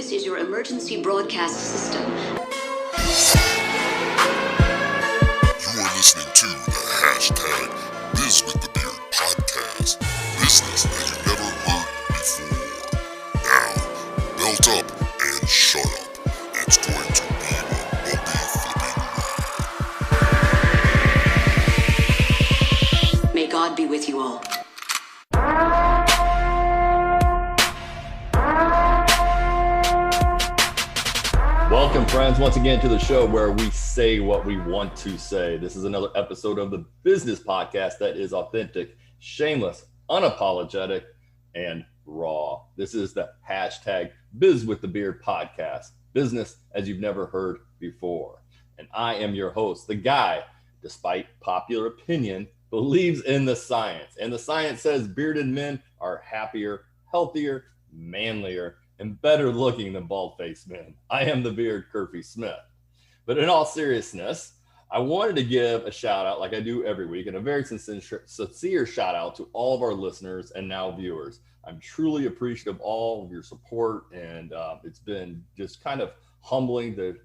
This is your emergency broadcast system. You are listening to the hashtag Biz with the Beard podcast. Business that you never heard before. Now, belt up and shut up. It's going to be a bumpy, flipping ride. May God be with you all. Welcome, friends, once again to the show where we say what we want to say. This is another episode of the business podcast that is authentic, shameless, unapologetic, and raw. This is the hashtag Biz with the Beard podcast, business as you've never heard before. And I am your host, the guy, despite popular opinion, believes in the science. And the science says bearded men are happier, healthier, manlier, and better looking than bald-faced men. I am the Beard Curfy Smith. But in all seriousness, I wanted to give a shout out like I do every week, and a very sincere shout out to all of our listeners and now viewers. I'm truly appreciative of all of your support, and it's been just kind of humbling to,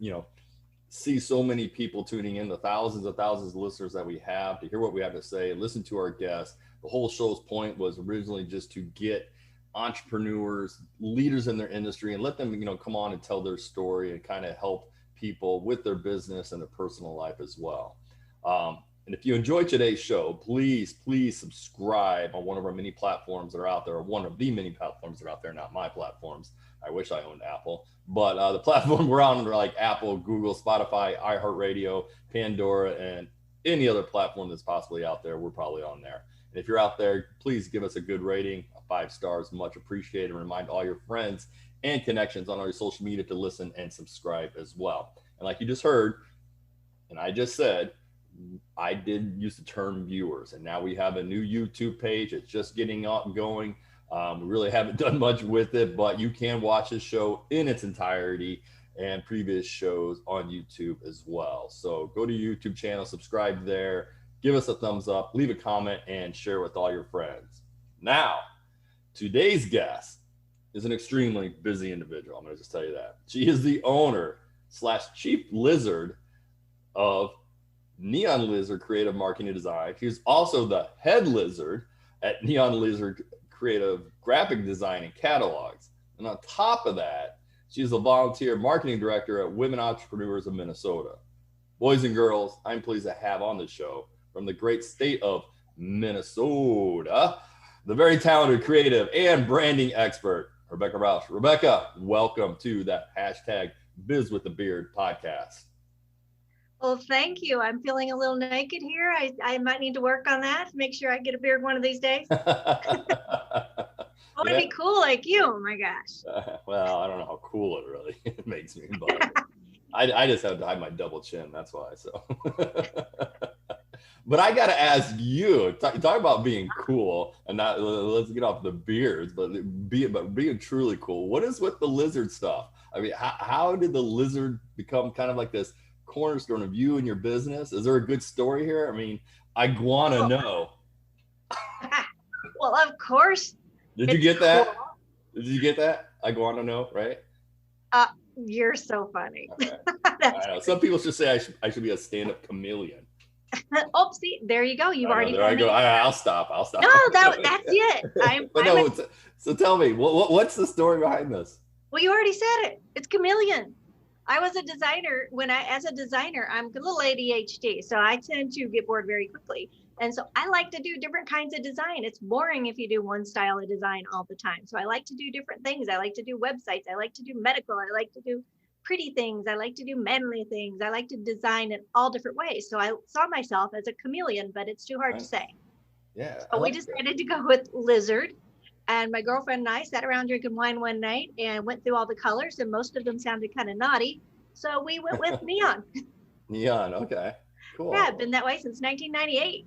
see so many people tuning in, the thousands of listeners that we have, to hear what we have to say, listen to our guests. The whole show's point was originally just to get entrepreneurs, leaders in their industry, and let them, come on and tell their story and kind of help people with their business and their personal life as well. And if you enjoyed today's show, please subscribe on one of our many platforms that are out there, or one of the many platforms that are out there, not my platforms. I wish I owned Apple, but the platform we're on are like Apple, Google, Spotify, iHeartRadio, Pandora, and any other platform that's possibly out there. We're probably on there. And if you're out there, please give us a good rating, 5 stars, much appreciated. And remind all your friends and connections on our social media to listen and subscribe as well. And like you just heard, and I just said, I did use the term viewers, and now we have a new YouTube page. It's just getting out and going. We really haven't done much with it, but you can watch this show in its entirety and previous shows on YouTube as well. So go to YouTube channel, subscribe there, give us a thumbs up, leave a comment, and share with all your friends. Now, today's guest is an extremely busy individual. I'm going to just tell you that. She is the owner / chief lizard of Neon Lizard Creative Marketing and Design. She's also the head lizard at Neon Lizard Creative Graphic Design and Catalogs. And on top of that, she's a volunteer marketing director at Women Entrepreneurs of Minnesota. Boys and girls, I'm pleased to have on the show from the great state of Minnesota, the very talented creative and branding expert, Rebecca Rausch. Rebecca, welcome to the hashtag Biz with the Beard podcast. Well, thank you. I'm feeling a little naked here. I might need to work on that, make sure I get a beard one of these days. I want to be cool like you. Oh my gosh. Well, I don't know how cool it really makes me, but I just have to hide my double chin. That's why. So, but I got to ask you, talk about being cool, and not, let's get off the beards, but being truly cool. What is with the lizard stuff? I mean, how did the lizard become kind of like this cornerstone of you and your business? Is there a good story here? I mean, I want to know. Well, of course. Did you get that? Cool. Did you get that? I want to know, right? You're so funny. Okay. I know. Some people should say I should be a stand-up chameleon. Oh, see, there you go. You've already. There I go. I'll stop. No, that's it. So tell me, what's the story behind this? Well, you already said it. It's chameleon. I was a designer. As a designer, I'm a little ADHD, so I tend to get bored very quickly. And so I like to do different kinds of design. It's boring if you do one style of design all the time. So I like to do different things. I like to do websites. I like to do medical. I like to do pretty things. I like to do manly things. I like to design in all different ways. So I saw myself as a chameleon, but it's too hard to say. Yeah. So we decided to go with lizard. And my girlfriend and I sat around drinking wine one night and went through all the colors, and most of them sounded kind of naughty. So we went with neon. Neon, okay. Cool. Yeah, I've been that way since 1998.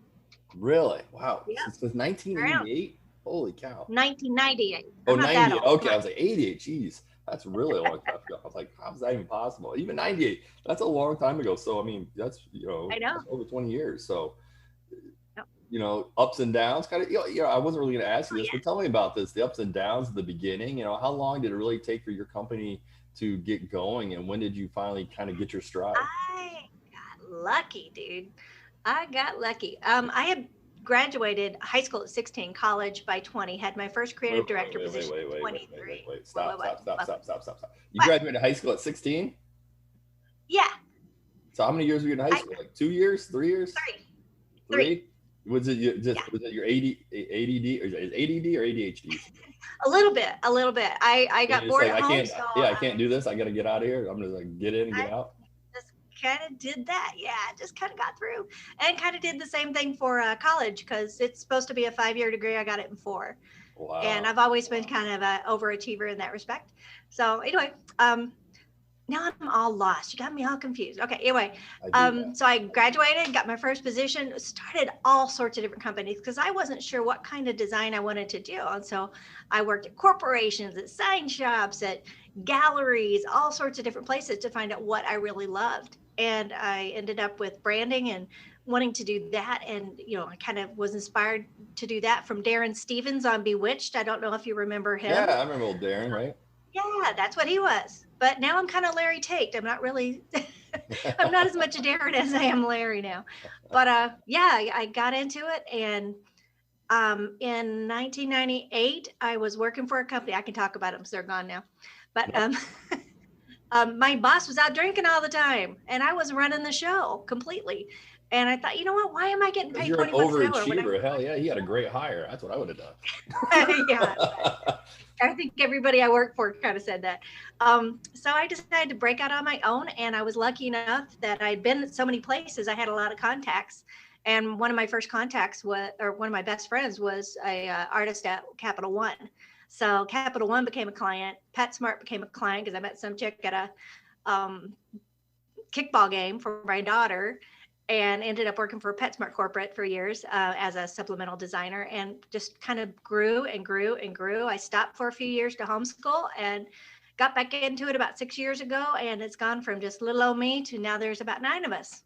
Really? Wow. Yeah. Since 1988? Holy cow. 1998. Oh, 98. Okay, I was like 88. Jeez. That's really a long time ago. I was like, how is that even possible? Even 98. That's a long time ago. So, I mean, that's, I know. over 20 years. So, ups and downs kind of, I wasn't really going to ask you this, yeah. but tell me about this, the ups and downs at the beginning. How long did it really take for your company to get going, and when did you finally kind of get your stride? I got lucky, dude. I got lucky. I had graduated high school at 16, college by 20, had my first creative director position at 23. Stop, What? stop, stop, stop, stop, stop, stop. You What? graduated high school at 16? Yeah, So how many years were you in high school? Like 2 years, 3 years? three. Was it was it your ADD, or is it ADD or ADHD? A little bit. I got It's bored like, at home. I can't do this. I got to get out of here. I'm just like get in and get out. Just kind of did that. Yeah, just kind of got through, and kind of did the same thing for college, because it's supposed to be a 5-year degree. I got it in 4. Wow. And I've always been kind of an overachiever in that respect. So anyway, now I'm all lost. You got me all confused. Okay, anyway, so I graduated, got my first position, started all sorts of different companies because I wasn't sure what kind of design I wanted to do. And so I worked at corporations, at sign shops, at galleries, all sorts of different places to find out what I really loved. And I ended up with branding and wanting to do that. And, I kind of was inspired to do that from Darren Stevens on Bewitched. I don't know if you remember him. Yeah, I remember old Darren, right? Yeah, that's what he was. But now I'm kind of Larry Tate. I'm not really, I'm not as much a Darren as I am Larry now. But yeah, I got into it. And in 1998, I was working for a company. I can talk about them because they're gone now. But my boss was out drinking all the time, and I was running the show completely. And I thought, you know what? Why am I getting paid You're an 20 bucks an hour? overachiever. Hell yeah, he had a great hire. That's what I would have done. Yeah. I think everybody I work for kind of said that. So I decided to break out on my own, and I was lucky enough that I'd been at so many places. I had a lot of contacts, and one of my first contacts one of my best friends was a artist at Capital One. So Capital One became a client. PetSmart became a client because I met some chick at a kickball game for my daughter, and ended up working for PetSmart corporate for years as a supplemental designer, and just kind of grew and grew and grew. I stopped for a few years to homeschool and got back into it about 6 years ago. And it's gone from just little old me to now there's about 9 of us.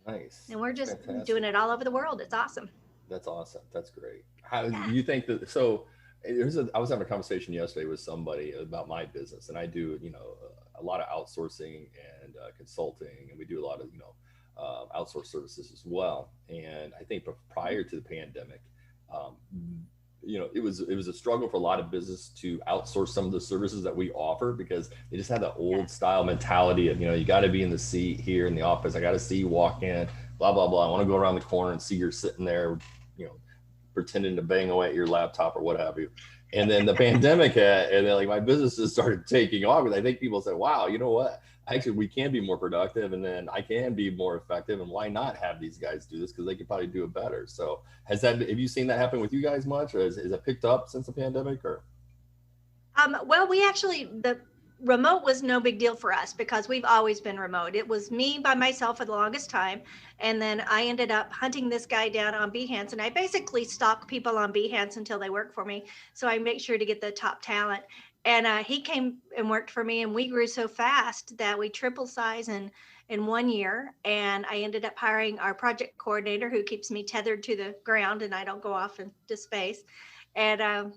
Nice. And we're just doing it all over the world. It's awesome. That's awesome. That's great. How do you think that, so I was having a conversation yesterday with somebody about my business, and I do, a lot of outsourcing and consulting, and we do a lot of, outsourced services as well. And I think prior to the pandemic, it was a struggle for a lot of business to outsource some of the services that we offer, because they just had that old style mentality of, you got to be in the seat here in the office. I got to see you walk in, blah, blah, blah. I want to go around the corner and see you're sitting there, pretending to bang away at your laptop or what have you. And then the pandemic hit, and then like my businesses started taking off, because I think people said, wow, you know what? Actually, we can be more productive, and then I can be more effective, and why not have these guys do this? Because they could probably do it better. So have you seen that happen with you guys much, or is it picked up since the pandemic? Or well, the remote was no big deal for us because we've always been remote. It was me by myself for the longest time. And then I ended up hunting this guy down on Behance, and I basically stalk people on Behance until they work for me. So I make sure to get the top talent. And he came and worked for me, and we grew so fast that we tripled size in 1 year. And I ended up hiring our project coordinator, who keeps me tethered to the ground and I don't go off into space. And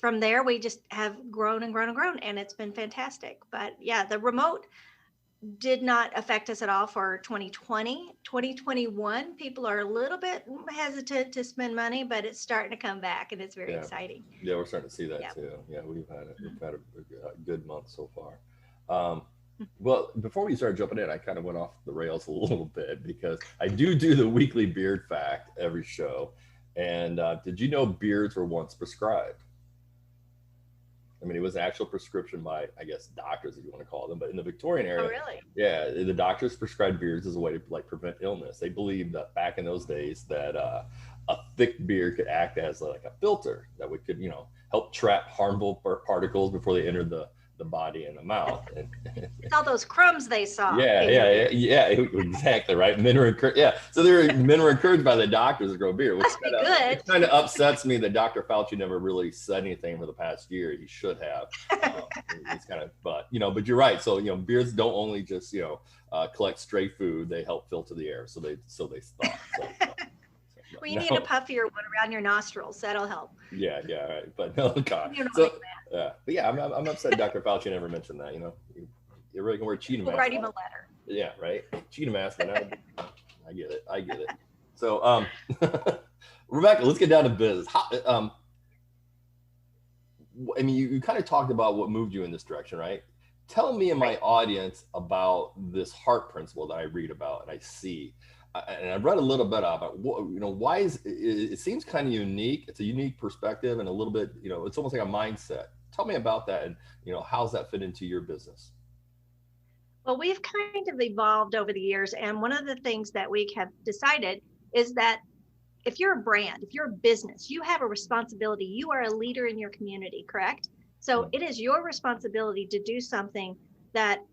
from there, we just have grown and grown and grown, and it's been fantastic. But yeah, the remote did not affect us at all for 2020. 2021, people are a little bit hesitant to spend money, but it's starting to come back, and it's very exciting. Yeah, we're starting to see that too. Yeah, we've had a good month so far. Well, before we started jumping in, I kind of went off the rails a little bit, because I do the weekly beard fact every show. And did you know beards were once prescribed? I mean, it was an actual prescription by, I guess, doctors, if you want to call them. But in the Victorian era, Oh, really? Yeah, the doctors prescribed beards as a way to prevent illness. They believed that back in those days that a thick beard could act as like a filter that could help trap harmful particles before they entered the body and the mouth. And it's all those crumbs they saw. Yeah, exactly right. Men were encouraged by the doctors to grow beard, which kind of upsets me that Dr. Fauci never really said anything for the past year. He should have. It's kind of, but you're right. So beards don't only just collect stray food; they help filter the air. So they thought. Well, you need a puffier one around your nostrils. That'll help. Yeah, right. But no, God. You're not So, like that. but yeah, I'm upset Dr. Fauci never mentioned that. You're really gonna wear a cheetah We'll mask. write him a letter. Yeah, right. Cheetah mask. I get it. So, Rebecca, let's get down to business. You kind of talked about what moved you in this direction, right? Tell me and my audience about this heart principle that I read about and I see. And I've read a little bit about why it seems kind of unique. It's a unique perspective and a little bit, it's almost like a mindset. Tell me about that and, how's that fit into your business? Well, we've kind of evolved over the years. And one of the things that we have decided is that if you're a brand, if you're a business, you have a responsibility. You are a leader in your community, correct? So it is your responsibility to do something that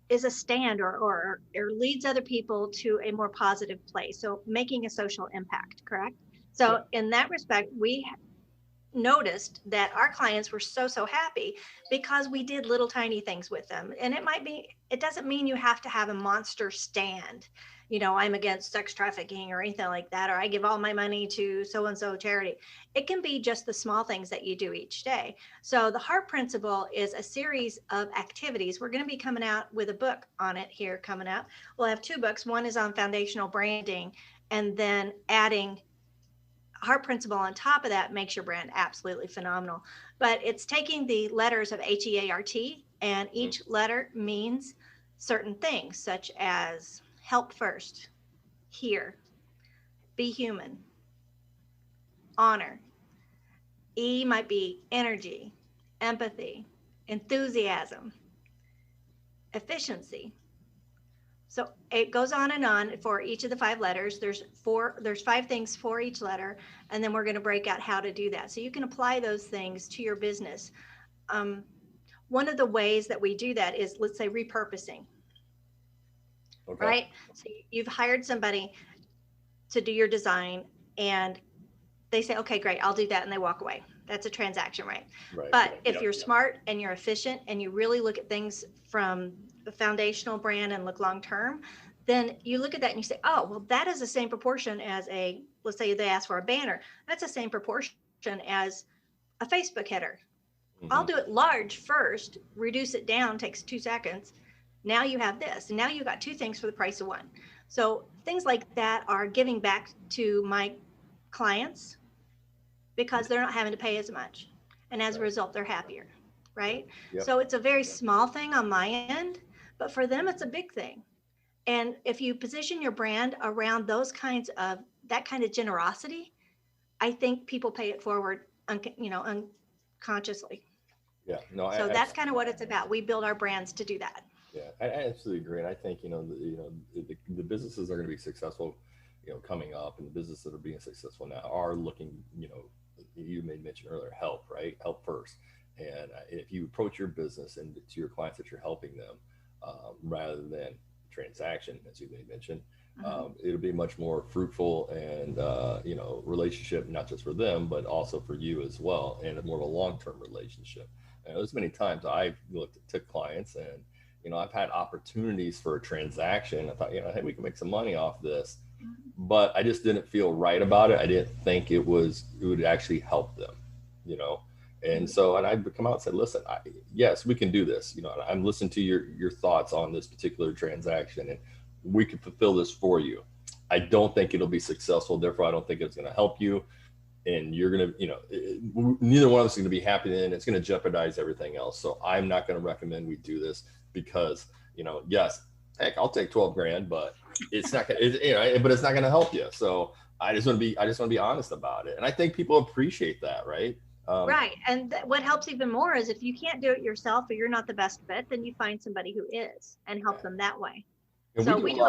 is a stand or leads other people to a more positive place. So making a social impact, correct? So in that respect, we noticed that our clients were so happy because we did little tiny things with them. And it doesn't mean you have to have a monster stand. I'm against sex trafficking or anything like that, or I give all my money to so-and-so charity. It can be just the small things that you do each day. So the heart principle is a series of activities. We're going to be coming out with a book on it here coming up. We'll have 2 books. One is on foundational branding, and then adding heart principle on top of that makes your brand absolutely phenomenal. But it's taking the letters of HEART, and each letter means certain things, such as help first, hear, be human, honor. E might be energy, empathy, enthusiasm, efficiency. So it goes on and on for each of the 5 letters. There's 5 things for each letter, and then we're going to break out how to do that. So you can apply those things to your business. One of the ways that we do that is, let's say, repurposing. Okay. Right? So you've hired somebody to do your design, and they say, okay, great, I'll do that. And they walk away. That's a transaction, right? But if you're smart and you're efficient and you really look at things from the foundational brand and look long-term, then you look at that and you say, oh, well, that is the same proportion as let's say they ask for a banner. That's the same proportion as a Facebook header. Mm-hmm. I'll do it large first, reduce it down, takes 2 seconds. Now you have this, and now you got 2 things for the price of 1. So things like that are giving back to my clients because they're not having to pay as much. And as a result, they're happier, right? Yep. So it's a very small thing on my end, but for them, it's a big thing. And if you position your brand around that kind of generosity, I think people pay it forward, unconsciously. Yeah, no. So that's kind of what it's about. We build our brands to do that. Yeah, I absolutely agree, and I think the businesses are going to be successful, coming up, and the businesses that are being successful now are looking, you made mention earlier, help, right? Help first, and if you approach your business and to your clients that you're helping them, rather than transaction, as you may mention, it'll be much more fruitful and relationship, not just for them but also for you as well, and more of a long-term relationship. And there's many times I've looked at clients and I've had opportunities for a transaction. I thought, hey, we can make some money off this, but I just didn't feel right about it. I didn't think it would actually help them, And so, and I come out and said, listen, yes, we can do this. I'm listening to your thoughts on this particular transaction, and we can fulfill this for you. I don't think it'll be successful. Therefore, I don't think it's going to help you. And you're going to, neither one of us is going to be happy, and it's going to jeopardize everything else. So I'm not going to recommend we do this because, yes, heck, I'll take 12 grand, but it's not going to, but it's not going to help you. So I just want to be honest about it. And I think people appreciate that. Right. Right. And what helps even more is if you can't do it yourself or you're not the best fit, then you find somebody who is and help them that way. And so we do a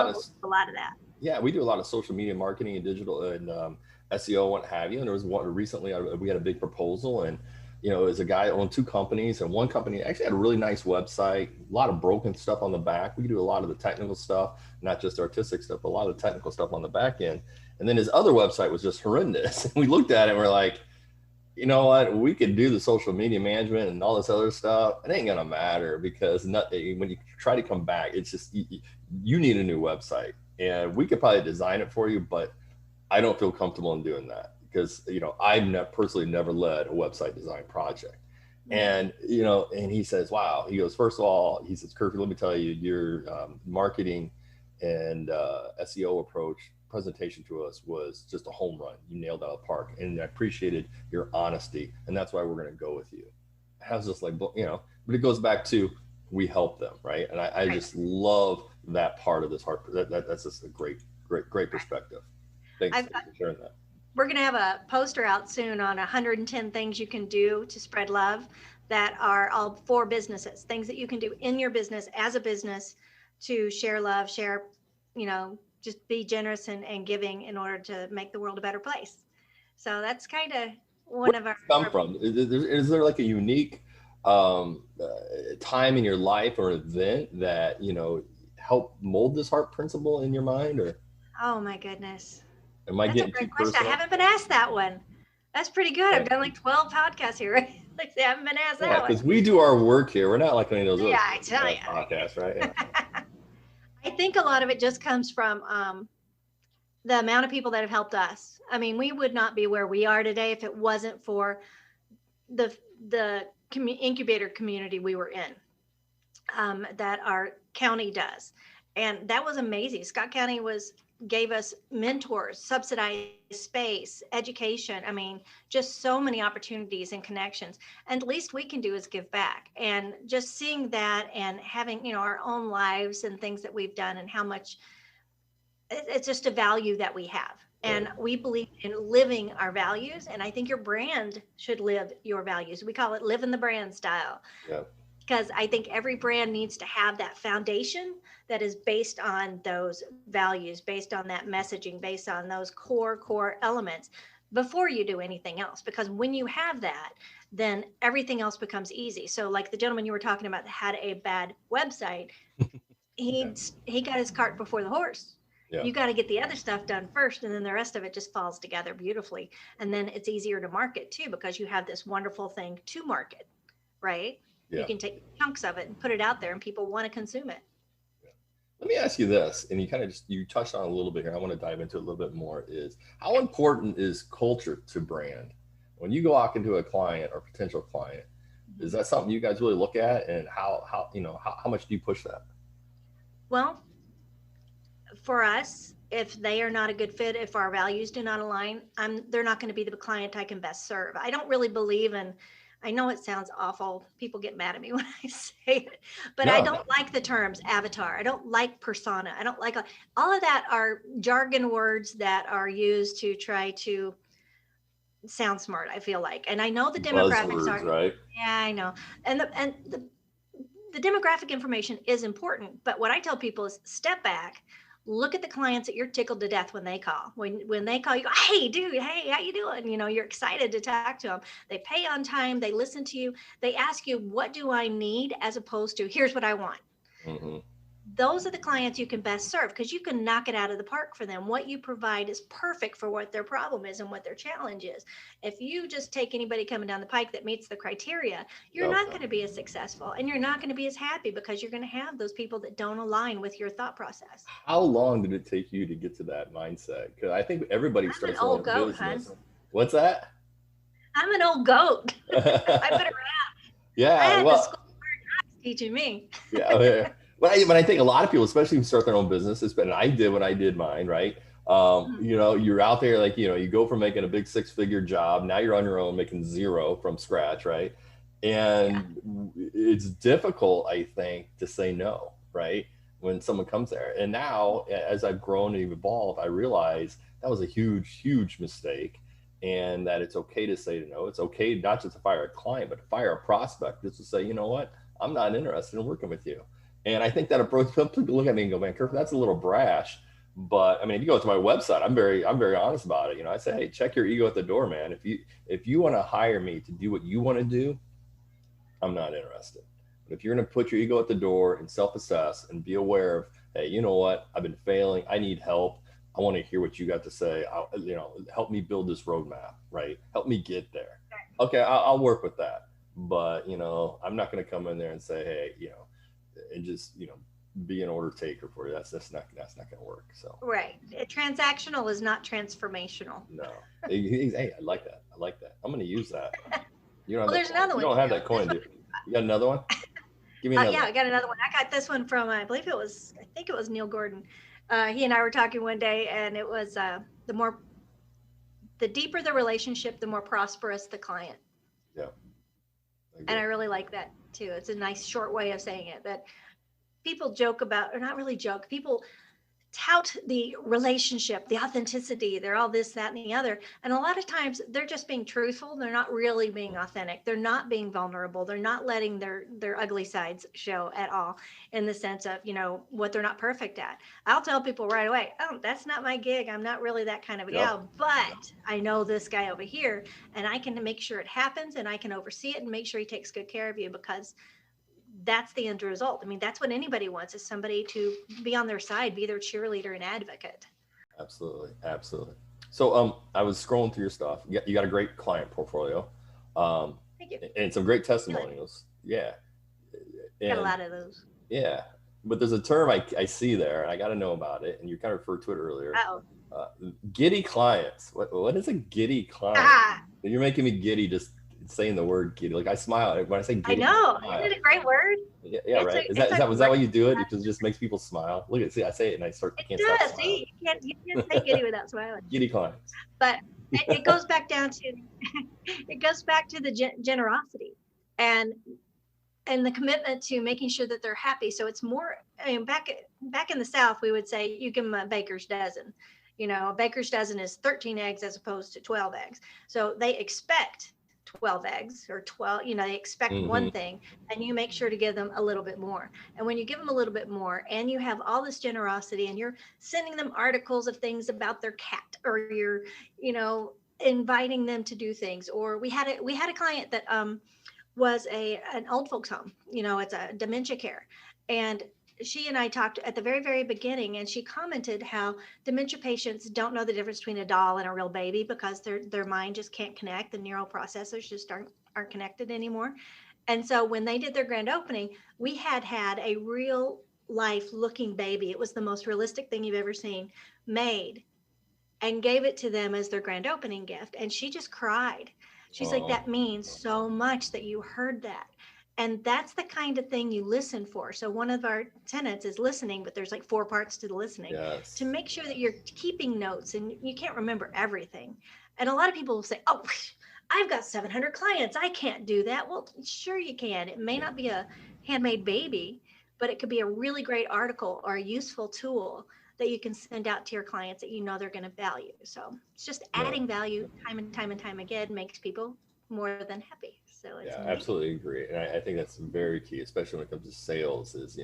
lot of that. Yeah. We do a lot of social media marketing and digital and SEO, what have you. And there was one recently, we had a big proposal, and it was a guy that owned 2 companies, and one company actually had a really nice website, a lot of broken stuff on the back. We could do a lot of the technical stuff, not just artistic stuff, but a lot of the technical stuff on the back end. And then his other website was just horrendous. And we looked at it and we're like, you know what, we could do the social media management and all this other stuff. It ain't gonna matter because when you try to come back, it's just, you need a new website, and we could probably design it for you, but I don't feel comfortable in doing that because, I've personally never led a website design project. And, and he says, wow, he goes, first of all, he says, Kirk, let me tell you, your marketing and SEO approach presentation to us was just a home run. You nailed out of the park. And I appreciated your honesty. And that's why we're going to go with you. I was just like, but it goes back to, we help them. Right. And I just love that part of this heart. That's just a great perspective. Thanks for sharing that. We're going to have a poster out soon on 110 things you can do to spread love that are all for businesses, things that you can do in your business as a business to share love, just be generous and giving in order to make the world a better place. So that's kind of one of our. Come from? Is there like a unique time in your life or event that, helped mold this heart principle in your mind, or? Oh my goodness. Am I That's getting a great too question. personal? I haven't been asked that one. That's pretty good. I've done like 12 podcasts here. Right? Like I haven't been asked that one. Because we do our work here. We're not like any of those I tell you. podcasts, right? Yeah. I think a lot of it just comes from the amount of people that have helped us. I mean, we would not be where we are today if it wasn't for the incubator community we were in, that our county does. And that was amazing. Scott County gave us mentors, subsidized space, education. I mean, just so many opportunities and connections. And the least we can do is give back. And just seeing that and having, our own lives and things that we've done and how much it's just a value that we have. And we believe in living our values. And I think your brand should live your values. We call it living the brand style. Yeah. Because I think every brand needs to have that foundation that is based on those values, based on that messaging, based on those core elements before you do anything else. Because when you have that, then everything else becomes easy. So like the gentleman you were talking about that had a bad website, he got his cart before the horse. Yeah. You got to get the other stuff done first, and then the rest of it just falls together beautifully. And then it's easier to market too, because you have this wonderful thing to market, right? Yeah. You can take chunks of it and put it out there and people want to consume it. Yeah. Let me ask you this, and you touched on it a little bit here. I want to dive into it a little bit more, is how important is culture to brand? When you go out into a client or potential client, is that something you guys really look at, and how much do you push that? Well, for us, if they are not a good fit, if our values do not align, they're not going to be the client I can best serve. I don't really believe in, I know it sounds awful. People get mad at me when I say it, but no. I don't like the terms avatar. I don't like persona. I don't like all of that are jargon words that are used to try to sound smart, I feel like. And I know the demographics are right. Yeah, I know. And the demographic information is important, but what I tell people is step back. Look at the clients that you're tickled to death when they call. When they call, you go, hey, dude, hey, how you doing? You're excited to talk to them. They pay on time. They listen to you. They ask you, what do I need? As opposed to, here's what I want. Mm-hmm. Those are the clients you can best serve because you can knock it out of the park for them. What you provide is perfect for what their problem is and what their challenge is. If you just take anybody coming down the pike that meets the criteria, you're not going to be as successful and you're not going to be as happy because you're going to have those people that don't align with your thought process. How long did it take you to get to that mindset? Because I think everybody starts an old goat, business. Hun. What's that? I'm an old goat. I've been around. Yeah, I had the school teaching me. Yeah. But I think a lot of people, especially who start their own businesses, and I did when I did mine, right? You're out there, like, you go from making a big 6-figure job. Now you're on your own, making zero from scratch, right? And it's difficult, I think, to say no, right? When someone comes there. And now, as I've grown and evolved, I realize that was a huge, huge mistake. And that it's okay to say no. It's okay not just to fire a client, but to fire a prospect, just to say, you know what? I'm not interested in working with you. And I think that approach, people look at me and go, man, Kirk, that's a little brash. But I mean, if you go to my website, I'm very honest about it. I say, hey, check your ego at the door, man. If you want to hire me to do what you want to do, I'm not interested. But if you're going to put your ego at the door and self-assess and be aware of, hey, you know what? I've been failing. I need help. I want to hear what you got to say. Help me build this roadmap, right? Help me get there. Okay, I'll work with that. But, I'm not going to come in there and say, hey, and just, be an order taker for you. That's not going to work. So Right. Transactional is not transformational. no. Hey, I like that. I'm going to use that. You don't have Well, there's another one. You don't have that coin, do you? You got another one? Give me another. Yeah, I got another one. I got this one from, I think it was Neil Gordon. He and I were talking one day, and it was the deeper the relationship, the more prosperous the client. Yeah. And I really like that too. It's a nice short way of saying it, that people joke about, or not really joke, people tout the relationship, the authenticity, they're all this, that, and the other. And a lot of times they're just being truthful. They're not really being authentic. They're not being vulnerable. They're not letting their ugly sides show at all, in the sense of, what they're not perfect at. I'll tell people right away, oh, that's not my gig. I'm not really that kind of a gal, but I know this guy over here, and I can make sure it happens, and I can oversee it and make sure he takes good care of you, because that's the end result. I mean, that's what anybody wants, is somebody to be on their side, be their cheerleader and advocate. Absolutely. So I was scrolling through your stuff. You got a great client portfolio. Thank you. And some great testimonials. Yeah. Got a lot of those. Yeah. But there's a term I see there, and I got to know about it. And you kind of referred to it earlier. Giddy clients. What is a giddy client? You're making me giddy just saying the word giddy. Like, I smile when I say giddy. I know. Isn't it a great word? Yeah, right. Is that why you do it? It just makes people smile. Look at, see, I say it and I start. It does. See, you can't say giddy without smiling. Giddy clients. But it goes back down to the generosity and the commitment to making sure that they're happy. So it's more. I mean, back in the South, we would say you give them a baker's dozen. A baker's dozen is 13 eggs as opposed to 12 eggs. So they expect 12 eggs or 12, they expect one thing, and you make sure to give them a little bit more. And when you give them a little bit more, and you have all this generosity, and you're sending them articles of things about their cat, or you're, inviting them to do things. Or we had a client that was an old folks home, it's a dementia care. And she and I talked at the very, very beginning, and she commented how dementia patients don't know the difference between a doll and a real baby, because their mind just can't connect. The neural processors just aren't connected anymore. And so when they did their grand opening, we had a real life looking baby. It was the most realistic thing you've ever seen, made, and gave it to them as their grand opening gift. And she just cried. She's like, that means so much that you heard that. And that's the kind of thing you listen for. So one of our tenets is listening, but there's like 4 parts to the listening. Yes. To make sure that you're keeping notes, and you can't remember everything. And a lot of people will say, oh, I've got 700 clients. I can't do that. Well, sure you can. It may not be a handmade baby, but it could be a really great article or a useful tool that you can send out to your clients that they're going to value. So it's just adding value time and time again makes people more than happy. So it's absolutely agree. And I think that's very key, especially when it comes to sales, is,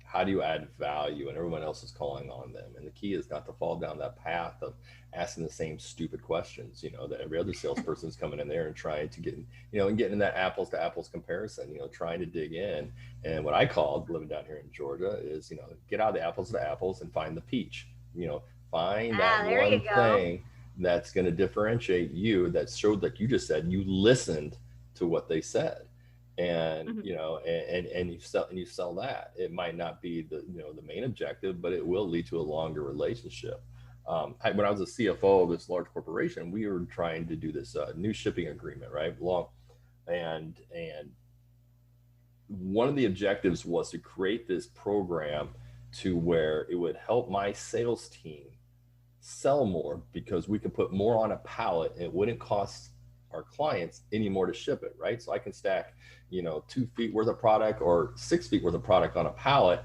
how do you add value, and everyone else is calling on them? And the key is not to fall down that path of asking the same stupid questions, that every other salesperson is coming in there and trying to get, and getting in that apples to apples comparison, trying to dig in. And what I called, living down here in Georgia, is, get out of the apples to apples and find the peach, find that one thing that's going to differentiate you, that showed, like you just said, you listened to what they said, and and you sell that. It might not be the main objective, but it will lead to a longer relationship. When I was a CFO of this large corporation, we were trying to do this new shipping agreement, right? And one of the objectives was to create this program to where it would help my sales team sell more, because we could put more on a pallet and it wouldn't cost our clients any more to ship it, right? So I can stack, 2 feet worth of product or 6 feet worth of product on a pallet,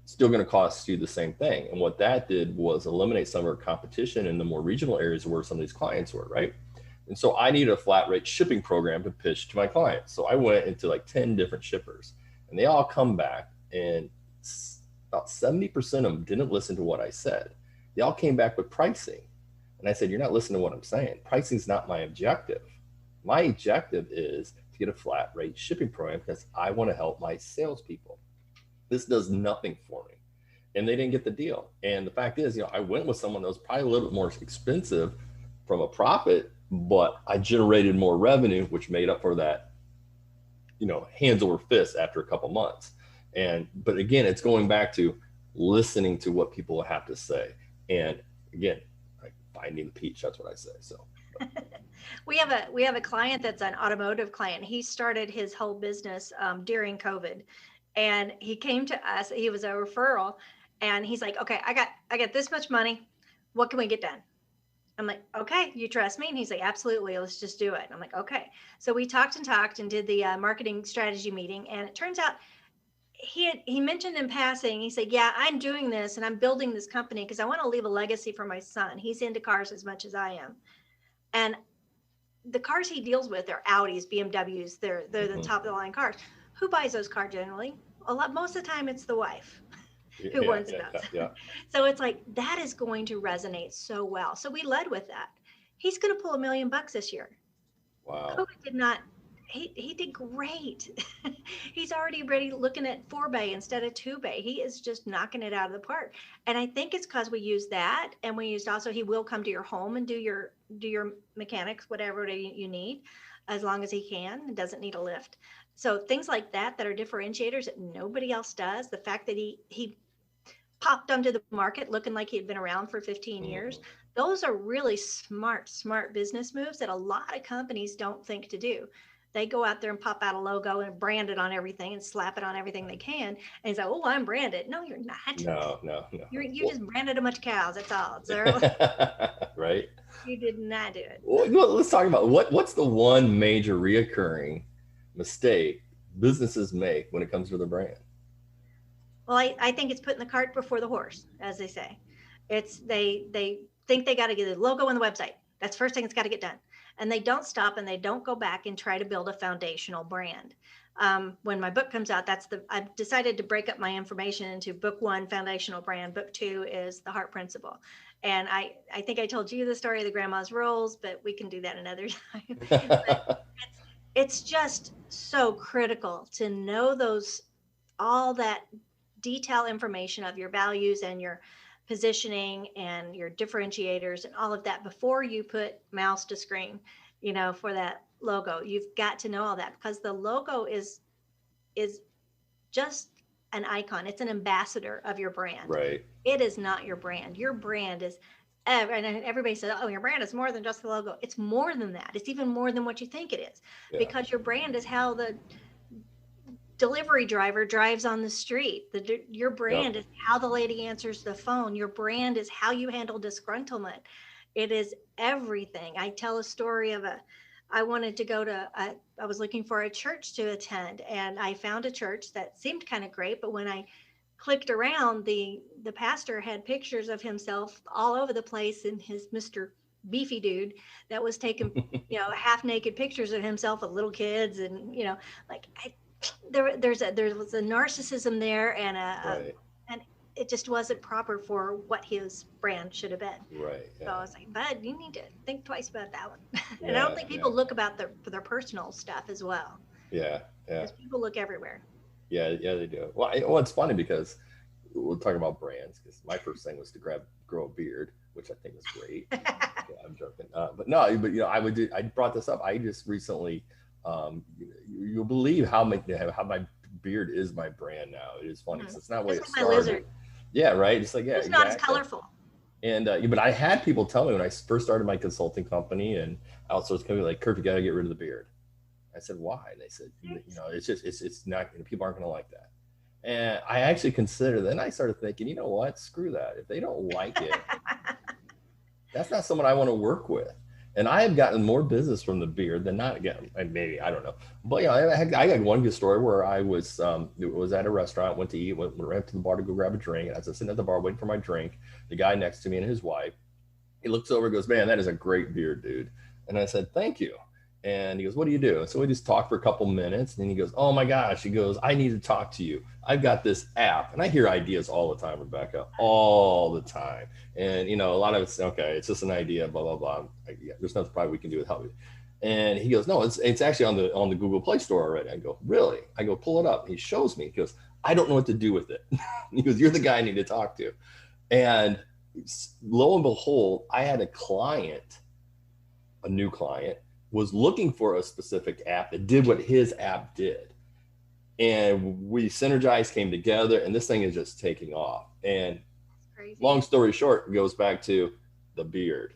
still going to cost you the same thing. And what that did was eliminate some of our competition in the more regional areas where some of these clients were, right? And so I needed a flat rate shipping program to pitch to my clients. So I went into like 10 different shippers, and they all come back, and about 70% of them didn't listen to what I said. They all came back with pricing. And I said, you're not listening to what I'm saying. Pricing is not my objective. My objective is to get a flat rate shipping program, because I want to help my salespeople. This does nothing for me. And they didn't get the deal. And the fact is, I went with someone that was probably a little bit more expensive from a profit, but I generated more revenue, which made up for that, hands over fist after a couple months. But again, it's going back to listening to what people have to say. And again, like finding the peach, that's what I say. So we have a client that's an automotive client. He started his whole business during COVID, and he came to us. He was a referral, and he's like, okay, I got this much money. What can we get done? I'm like, okay, you trust me? And he's like, absolutely, let's just do it. And I'm like, okay. So we talked and did the marketing strategy meeting. And it turns out he mentioned in passing, he said, yeah, I'm doing this and I'm building this company because I want to leave a legacy for my son. He's into cars as much as I am. And the cars he deals with are Audis, BMWs. They're the top of the line cars. Who buys those cars generally? Most of the time it's the wife who wants those. Yeah. So it's like, that is going to resonate so well. So we led with that. He's going to pull $1 million this year. Wow. COVID did not, he did great. He's already ready looking at 4-bay instead of 2-bay. He is just knocking it out of the park. And I think it's because we used that. And we used also, he will come to your home and do your mechanics, whatever you need, as long as he can. It doesn't need a lift. So things like that are differentiators that nobody else does. The fact that he popped onto the market looking like he had been around for 15 years. Those are really smart business moves that a lot of companies don't think to do. They go out there and pop out a logo and brand it on everything and slap it on everything they can. And say, oh, I'm branded. No, you're not. No. You just branded a bunch of cows. That's all. Right. You did not do it. Well, let's talk about what's the one major reoccurring mistake businesses make when it comes to their brand. Well, I think it's putting the cart before the horse, as they say. It's they think they got to get the logo on the website. That's the first thing that's got to get done. And they don't stop and they don't go back and try to build a foundational brand. When my book comes out, I've decided to break up my information into book 1, foundational brand. Book 2 is the heart principle. And I think I told you the story of the grandma's rolls, but we can do that another time. It's just so critical to know all that detail information of your values and your positioning and your differentiators and all of that before you put mouse to screen, for that logo. You've got to know all that, because the logo is just an icon. It's an ambassador of your brand. Right. It is not your brand. Your brand is, and everybody says, oh, your brand is more than just the logo. It's more than that. It's even more than what you think it is, because your brand is how the delivery driver drives on the street. Your brand is how the lady answers the phone. Your brand is how you handle disgruntlement. It is everything. I tell a story of I wanted to go to, I was looking for a church to attend, and I found a church that seemed kind of great, but when I clicked around, the pastor had pictures of himself all over the place, and his Mr. Beefy dude that was taking, half naked pictures of himself with little kids, and there was a narcissism there, and and it just wasn't proper for what his brand should have been. Right. Yeah. So I was like, bud, you need to think twice about that one. And I don't think people look about their personal stuff as well. Yeah. Because people look everywhere. Yeah, they do. Well, it's funny because we're talking about brands, because my first thing was to grow a beard, which I think was great. I'm joking. I brought this up. I just recently, you'll believe how my beard is my brand now. It is funny. Mm-hmm. It's not what it started. My lizard. Yeah, right. It's like, it's not as colorful. And but I had people tell me when I first started my consulting company and outsourced company, like, Kurt, you got to get rid of the beard. I said, why? And they said, it's not, people aren't going to like that. And I actually considered, then I started thinking, you know what? Screw that. If they don't like it, that's not someone I want to work with. And I have gotten more business from the beard than not. Again, maybe, I don't know. But I got one good story where I was at a restaurant, went to eat, went right to the bar to go grab a drink. And as I was sitting at the bar waiting for my drink, the guy next to me and his wife, he looks over and goes, man, that is a great beard, dude. And I said, thank you. And he goes, what do you do? So we just talked for a couple minutes. And then he goes, oh my gosh. He goes, I need to talk to you. I've got this app. And I hear ideas all the time, Rebecca, all the time. And, a lot of it's, okay, it's just an idea, blah, blah, blah. There's nothing probably we can do with help you. And he goes, no, it's actually on the Google Play Store already. I go, really? I go, pull it up. He shows me. He goes, I don't know what to do with it. He goes, you're the guy I need to talk to. And lo and behold, I had a new client, was looking for a specific app that did what his app did. and we synergized, came together, and this thing is just taking off. And Crazy. long story short, it goes back to the beard.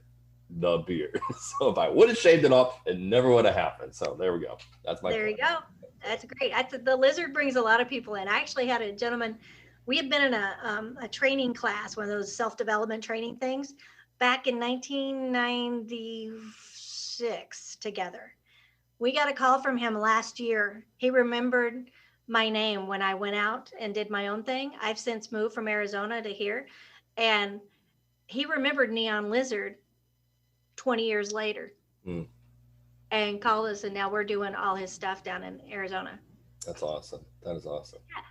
So if I would have shaved it off, it never would have happened. So there we go. That's my There point. you go. That's great. The lizard brings a lot of people in. I actually had a gentleman, we had been in a training class, one of those self-development training things, back in 1996 together. We got a call from him last year. He remembered my name when I went out and did my own thing. I've since moved from Arizona to here, and he remembered Neon Lizard 20 years later. And called us, and now we're doing all his stuff down in Arizona. That's awesome. That is awesome. Yeah.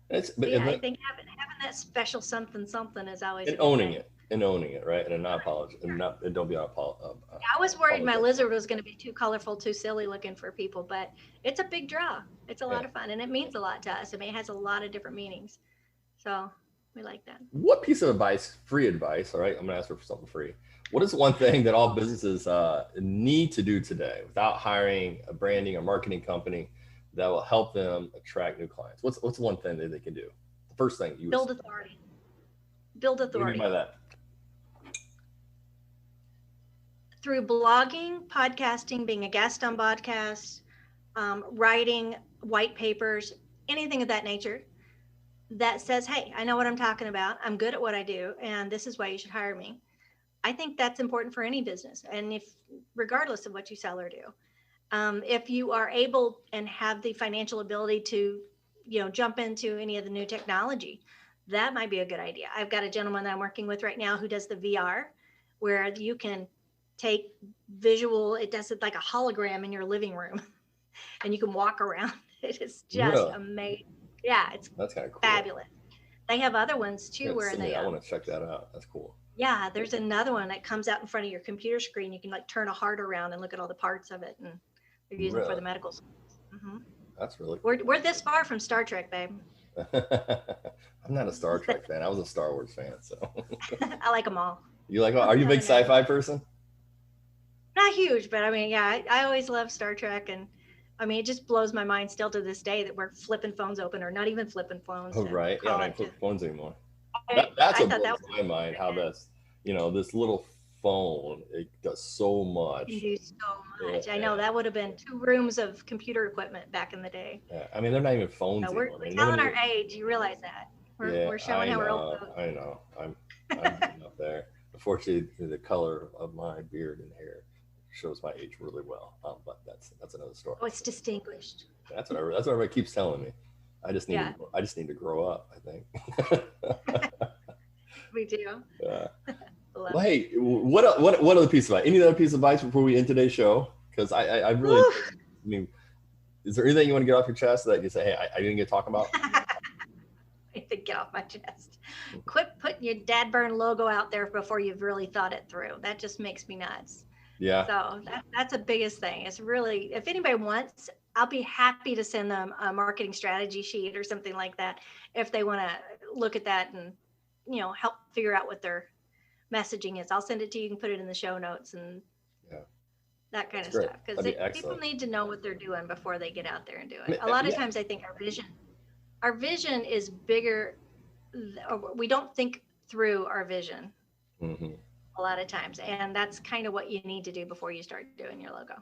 I think having that special something is always and owning it, right? And not apologize, and don't be on I was worried my lizard was going to be too colorful, too silly looking for people, but it's a big draw. It's a lot of fun, and it means a lot to us. I mean, it has a lot of different meanings, so we like that. What piece of advice, free advice, all right? I'm gonna ask for something free. What is one thing that all businesses need to do today without hiring a branding or marketing company that will help them attract new clients? What's one thing that they can do? The first thing you build authority. Build What do you authority. mean by that? Through blogging, podcasting, being a guest on podcasts, writing white papers, anything of that nature that says, hey, I know what I'm talking about. I'm good at what I do, and this is why you should hire me. I think that's important for any business, and regardless of what you sell or do, if you are able and have the financial ability to, jump into any of the new technology, that might be a good idea. I've got a gentleman that I'm working with right now who does the VR, where you can take visual. It does it like a hologram in your living room, and you can walk around. It is just amazing. Yeah, that's kind of cool. Fabulous. They have other ones too, where I want to check that out. That's cool. Yeah, there's another one that comes out in front of your computer screen. You can turn a heart around and look at all the parts of it, and they're using it for the medical schools. Mm-hmm. That's really cool. We're this far from Star Trek, babe. I'm not a Star Trek fan. I was a Star Wars fan, so I like them all. You like? Are you a big sci-fi person? Not huge, but I mean, yeah, I always love Star Trek, and I mean, it just blows my mind still to this day that we're flipping phones open, or not even flipping phones. Oh, right. Yeah, I don't flip phones anymore. That's what blows my mind. How this little phone, it does so much. You do so much. Yeah, I know that would have been 2 rooms of computer equipment back in the day. Yeah, I mean, they're not even phones anymore. We're telling our age. You realize that? We're showing how we're old. I know. I'm up there. Unfortunately, the color of my beard and hair shows my age really well. But that's another story. Oh, it's distinguished. That's what everybody keeps telling me. I just need to grow up, I think. We do. Yeah. Well, hey, what other piece of advice? Any other piece of advice before we end today's show? Because I really, I mean, is there anything you want to get off your chest that you say, hey, I didn't get talking about? Anything get off my chest. Quit putting your dad burn logo out there before you've really thought it through. That just makes me nuts. Yeah. So that's the biggest thing. It's really, if anybody wants, I'll be happy to send them a marketing strategy sheet or something like that if they want to look at that and, help figure out what their messaging is. I'll send it to you. You can put it in the show notes and that kind of stuff. Because people need to know what they're doing before they get out there and do it. A lot of times I think our vision is bigger. We don't think through our vision a lot of times. And that's kind of what you need to do before you start doing your logo.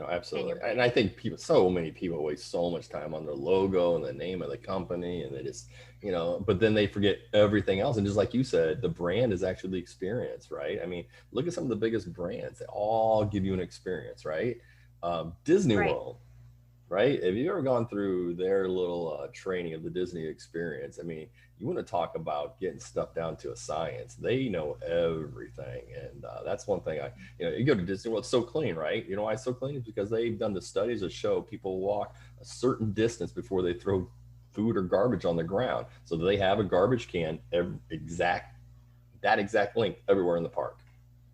Absolutely. And I think so many people waste so much time on their logo and the name of the company, and they just, but then they forget everything else. And just like you said, the brand is actually the experience, right? I mean, look at some of the biggest brands. They all give you an experience, right? Disney World, right? Have you ever gone through their little training of the Disney experience? I mean, you want to talk about getting stuff down to a science. They know everything. And that's one thing you go to Disney World, it's so clean, right? You know why it's so clean? It's because they've done the studies that show people walk a certain distance before they throw food or garbage on the ground. So they have a garbage can that exact length everywhere in the park.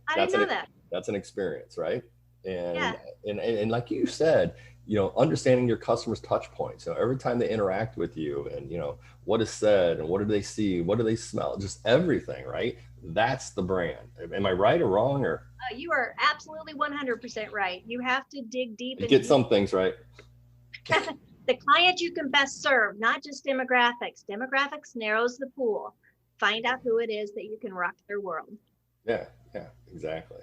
I didn't know that. That's an experience, right? And like you said, understanding your customers' touch points. Every time they interact with you, and what is said, and what do they see, what do they smell, just everything, right? That's the brand. Am I right or wrong? Or you are absolutely 100% right. You have to dig deep and get some things right. The client you can best serve, not just demographics. Demographics narrows the pool. Find out who it is that you can rock their world. Yeah, exactly.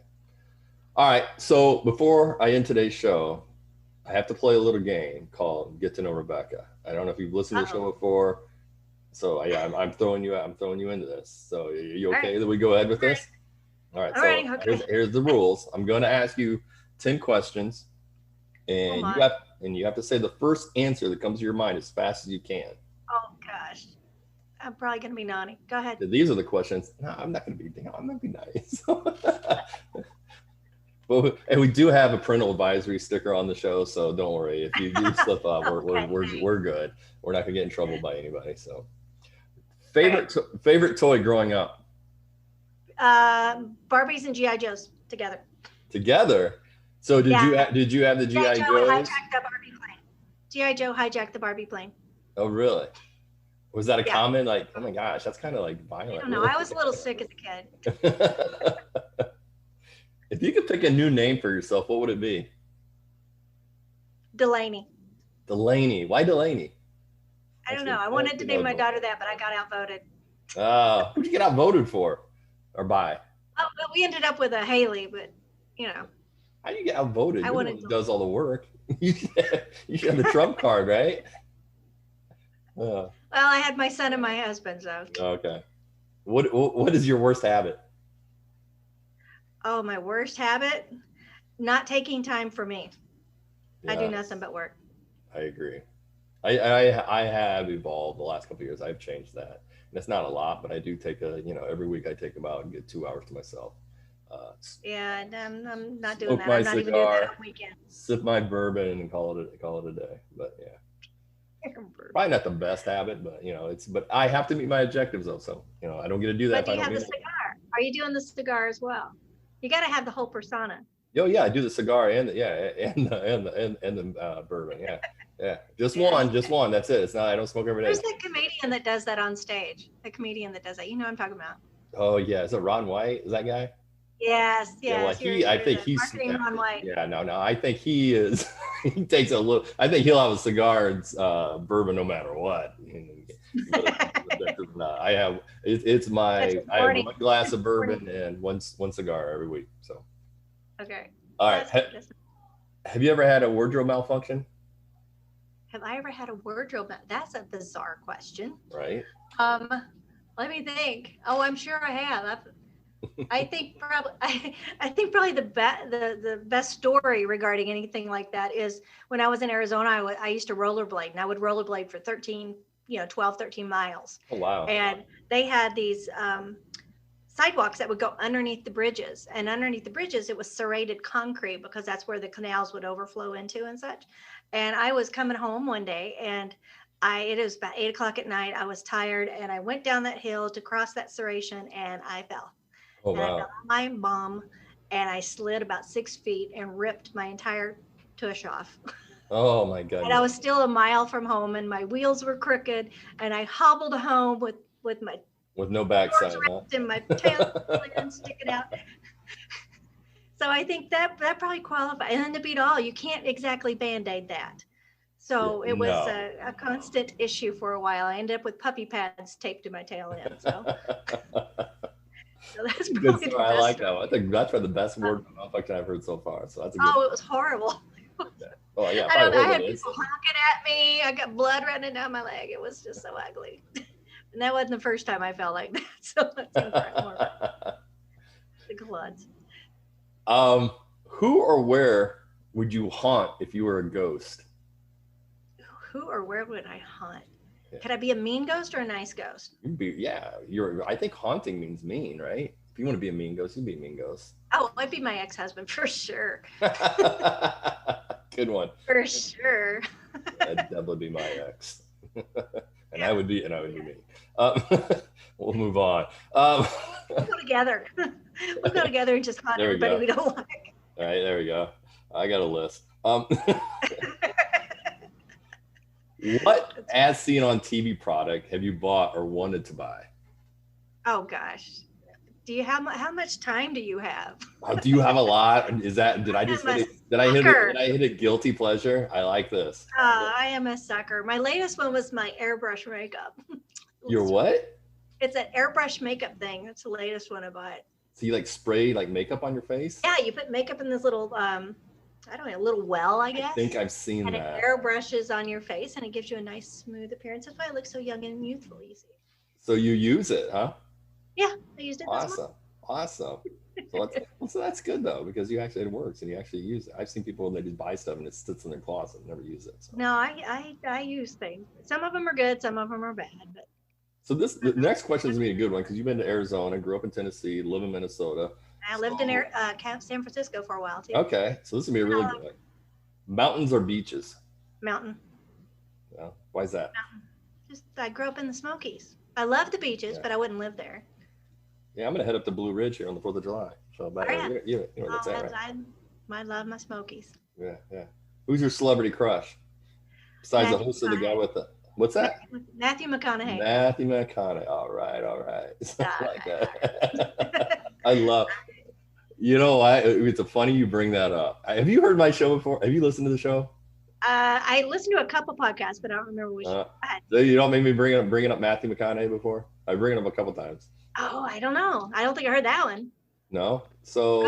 All right, so before I end today's show, I have to play a little game called Get to Know Rebecca. I don't know if you've listened to the show before, so yeah, I'm throwing you into this. So are you okay that we go ahead with this? All right. So here's the rules. I'm going to ask you 10 questions, and you have to say the first answer that comes to your mind as fast as you can. Oh gosh, I'm probably going to be naughty. Go ahead. These are the questions. No, I'm not going to be. I'm going to be nice. And we do have a parental advisory sticker on the show, so don't worry. If you do slip up, we're good. We're not going to get in trouble by anybody. So, favorite toy growing up? Barbies and GI Joes together. Together. So did you have the GI Joe hijacked the Barbie plane? GI Joe hijacked the Barbie plane. Oh really? Was that a comment? Like, oh my gosh, that's kind of like violent. I don't know. I was a little sick as a kid. If you could pick a new name for yourself, what would it be? Delaney. Delaney. Why Delaney? I don't know. I wanted to name my daughter that, but I got outvoted. Who'd you get outvoted for? Or by? Oh, well, we ended up with a Haley, but you know. How do you get outvoted? You're the one who does all the work. You should have the trump card, right? Well, I had my son and my husband, so. Okay. What is your worst habit? Oh, my worst habit? Not taking time for me. Yeah. I do nothing but work. I agree. I have evolved the last couple of years. I've changed that. And it's not a lot, but I do take every week I take about and get 2 hours to myself. And I'm not doing that. I'm not even doing that on weekends. Sip my bourbon and call it a day. But yeah. Probably not the best habit, but but I have to meet my objectives though. So, I don't get to do that. But do you have the cigar? Are you doing the cigar as well? You got to have the whole persona. Oh yeah, I do the cigar and the bourbon. Yeah. Just one. That's it. It's not. I don't smoke every day. Who's that comedian that does that on stage? The comedian that does that. You know what I'm talking about. Oh yeah, is it Ron White? Is that guy? Yes. Yeah, well, I think he's Ron White. Yeah, no. I think he is. He takes a little. I think he'll have a cigar and bourbon no matter what. I have. It's my. I have one glass of bourbon and one cigar every week. So. Okay. All right. Have you ever had a wardrobe malfunction? Have I ever had a wardrobe? That's a bizarre question. Right. Let me think. Oh, I'm sure I have. I think probably the best story regarding anything like that is when I was in Arizona. I used to rollerblade, and I would rollerblade for 12, 13 miles. Oh wow. And they had these sidewalks that would go underneath the bridges, and underneath the bridges it was serrated concrete because that's where the canals would overflow into and such. And I was coming home one day, and it was about 8 o'clock at night. I was tired, and I went down that hill to cross that serration, and I fell. Oh wow. And I fell on my bum, and I slid about 6 feet and ripped my entire tush off. Oh my goodness. And I was still a mile from home, and my wheels were crooked, and I hobbled home with my no backside, huh? And my tail sticking out. So I think that probably qualifies. And then to beat all, you can't exactly Band-Aid that. So it was a constant issue for a while. I ended up with puppy pads taped to my tail end. So, that's probably the best. I like that one. I think that's probably the best word malfunction I've heard so far. So that's a good it was horrible. Oh yeah. I had people honking at me. I got blood running down my leg. It was just so ugly. And that wasn't the first time I felt like that. So that's more the cluds. Who or where would you haunt if you were a ghost? Who or where would I haunt? Yeah. Could I be a mean ghost or a nice ghost? I think haunting means mean, right? If you want to be a mean ghost, you'd be a mean ghost. Oh, I'd be my ex-husband for sure. Good one. For sure. That'd definitely be my ex. And I would be me. We'll move on. We'll go together. We'll go together and just haunt everybody we don't like. All right, there we go. I got a list. What as seen on TV product have you bought or wanted to buy? Oh gosh, Do you have how much time do you have? Do you have a lot? Is that did I just I'm a hit it? Did I hit sucker. it? Did I hit a guilty pleasure? I like this. I am a sucker. My latest one was my airbrush makeup. You're what? It's an airbrush makeup thing. That's the latest one I bought. So you like spray like makeup on your face? Yeah, you put makeup in this little I don't know, a little well, I guess. I think I've seen and that. it airbrushes on your face and it gives you a nice smooth appearance. That's why it looks so young and youthful, you see. So you use it, huh? Yeah, I used it this month. Awesome. So that's good though, because it works and you actually use it. I've seen people when they just buy stuff and it sits in their closet and never use it. So. No, I use things. Some of them are good, some of them are bad. But so the next question is gonna be a good one because you've been to Arizona, grew up in Tennessee, live in Minnesota. I lived in San Francisco for a while too. Okay, so this is gonna be a really good one. Mountains or beaches? Mountain. Yeah. Why is that? Mountain. Just I grew up in the Smokies. I love the beaches, but I wouldn't live there. Yeah, I'm gonna head up to Blue Ridge here on the 4th of July. So about you know where that's at, right? I love my Smokies. Yeah. Who's your celebrity crush? Besides the host of the guy with the what's that? Matthew McConaughey. Matthew McConaughey. All right. Like that. I love. You know, it's funny you bring that up. Have you heard my show before? Have you listened to the show? I listened to a couple podcasts, but I don't remember which. So you don't make me bringing up Matthew McConaughey before? I bring it up a couple times. Oh, I don't know. I don't think I heard that one. No. So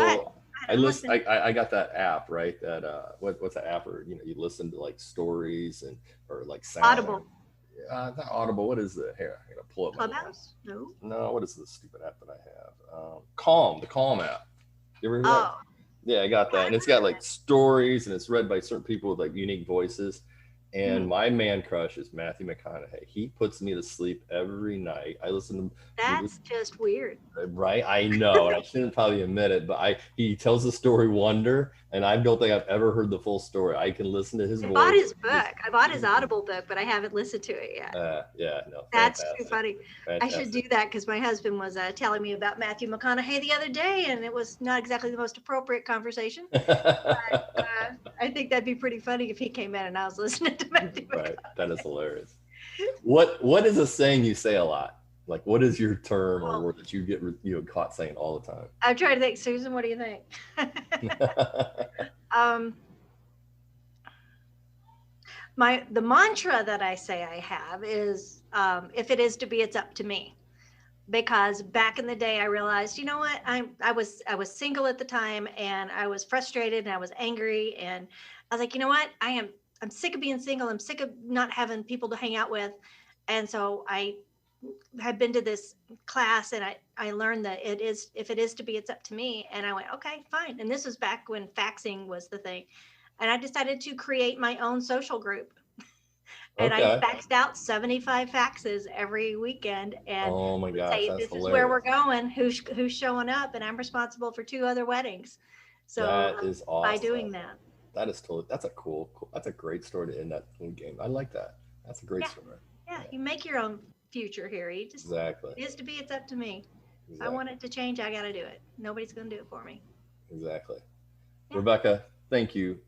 I listen. I got that app, right? That what's that app? Or you listen to like stories or like sound. Audible. Not Audible. What is it? Here, I gotta pull up. Clubhouse? No. What is the stupid app that I have? Calm, the Calm app. You ever heard that? Yeah, I got that, and it's got like stories, and it's read by certain people with like unique voices. And my man crush is Matthew McConaughey. He puts me to sleep every night. I listen to him. That's just weird. Right? I know. And I shouldn't probably admit it, but he tells the story Wonder, and I don't think I've ever heard the full story. I can listen to his voice. I bought his book. I bought his Audible book, but I haven't listened to it yet. That's too funny. Fantastic. I should do that because my husband was telling me about Matthew McConaughey the other day, and it was not exactly the most appropriate conversation. But, I think that'd be pretty funny if he came in and I was listening to Matthew McConaughey. Right. That is hilarious. What is a saying you say a lot? Like, what is your term or word that you get caught saying all the time? I'm trying to think. Susan, what do you think? The mantra that I say I have is, if it is to be, it's up to me. Because back in the day, I realized, you know what, I was single at the time, and I was frustrated and I was angry, and I was like, you know what, I'm sick of being single. I'm sick of not having people to hang out with, and so I had been to this class, and I learned that if it is to be, it's up to me. And I went, okay, fine. And this was back when faxing was the thing, and I decided to create my own social group. And I faxed out 75 faxes every weekend, and oh my gosh, say, that's this hilarious. is where we're going. Who's showing up? And I'm responsible for 2 other weddings. So that is awesome. By doing that, that's a great story to end that game. I like that. That's a great story. Yeah, you make your own future here. You just exactly. It is to be, it's up to me. If I want it to change, I got to do it. Nobody's going to do it for me. Exactly. Yeah. Rebecca, thank you.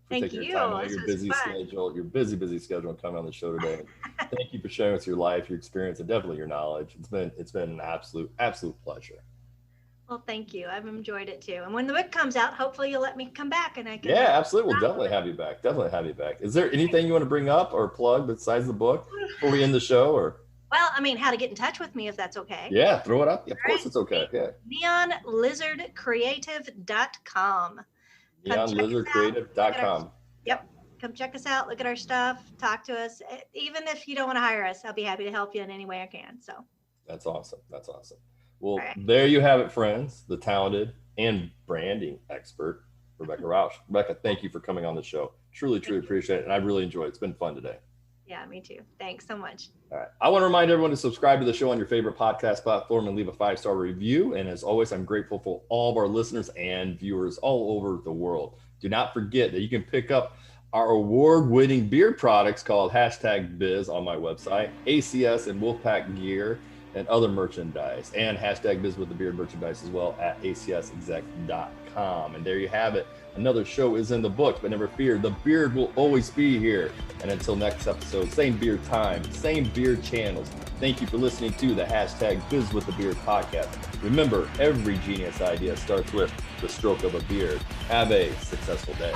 Thank you. you. Your time out, your busy schedule, busy schedule, and coming on the show today. Thank you for sharing with your life, your experience, and definitely your knowledge. It's been an absolute pleasure. Well, thank you. I've enjoyed it too. And when the book comes out, hopefully you'll let me come back and I can. Yeah, absolutely. We'll definitely have you back. Is there anything you want to bring up or plug besides the book before we end the show? Or well, I mean, how to get in touch with me if that's okay. Yeah, throw it up. Yeah, of course it's okay. Yeah. neonlizardcreative.com. neonlizardcreative.com. Yep. Come check us out. Look at our stuff. Talk to us. Even if you don't want to hire us, I'll be happy to help you in any way I can. So that's awesome. Well, There you have it, friends. The talented and branding expert, Rebecca Rausch. Rebecca, thank you for coming on the show. Truly appreciate it. And I really enjoyed it. It's been fun today. Yeah, me too. Thanks so much. All right. I want to remind everyone to subscribe to the show on your favorite podcast platform and leave a 5-star review. And as always, I'm grateful for all of our listeners and viewers all over the world. Do not forget that you can pick up our award-winning beard products called #Biz on my website, ACS and Wolfpack gear and other merchandise, and #Biz with the beard merchandise as well at acsexec.com. beardandbald.com. And there you have it. Another show is in the books, but never fear, the beard will always be here. And until next episode, same beard time, same beard channels. Thank you for listening to the hashtag Biz with the Beard podcast. Remember, every genius idea starts with the stroke of a beard. Have a successful day.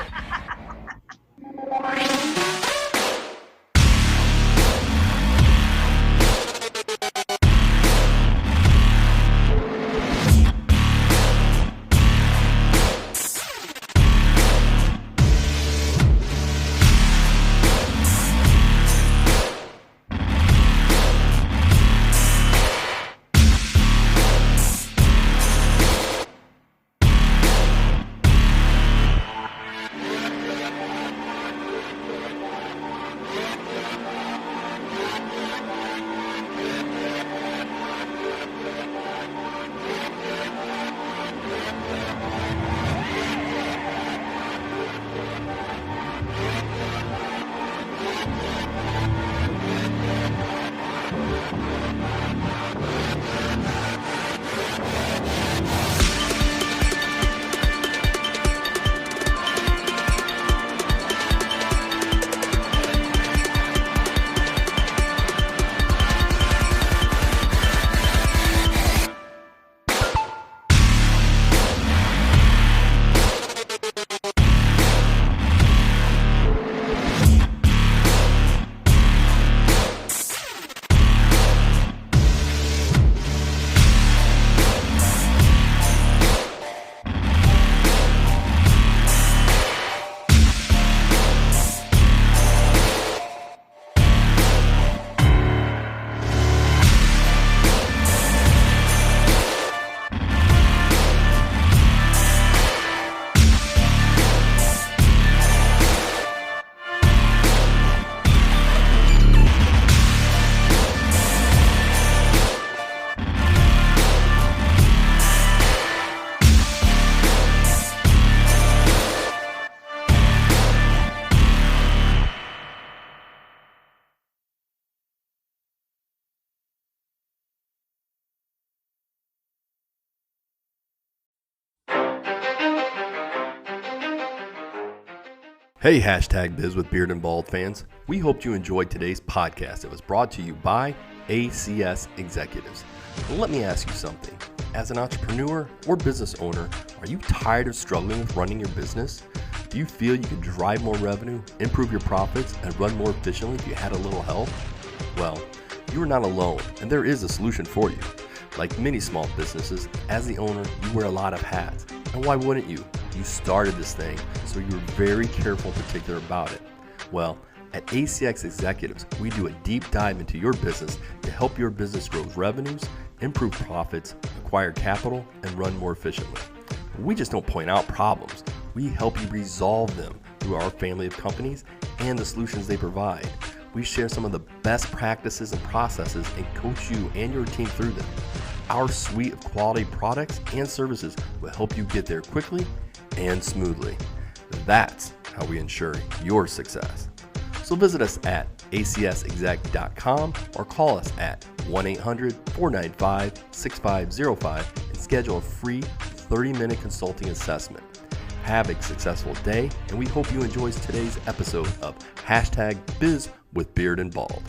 Hey, hashtag Biz with Beard and Bald fans. We hope you enjoyed today's podcast. It was brought to you by ACS Executives. Well, let me ask you something. As an entrepreneur or business owner, are you tired of struggling with running your business? Do you feel you could drive more revenue, improve your profits, and run more efficiently if you had a little help? Well, you are not alone, and there is a solution for you. Like many small businesses, as the owner, you wear a lot of hats. And why wouldn't you? You started this thing, so you're very careful and particular about it. Well, at ACX Executives, we do a deep dive into your business to help your business grow revenues, improve profits, acquire capital, and run more efficiently. We just don't point out problems. We help you resolve them through our family of companies and the solutions they provide. We share some of the best practices and processes and coach you and your team through them. Our suite of quality products and services will help you get there quickly and smoothly. That's how we ensure your success. So visit us at acsexec.com or call us at 1-800-495-6505 and schedule a free 30-minute consulting assessment. Have a successful day, and we hope you enjoyed today's episode of hashtag Biz with Beard and Bald.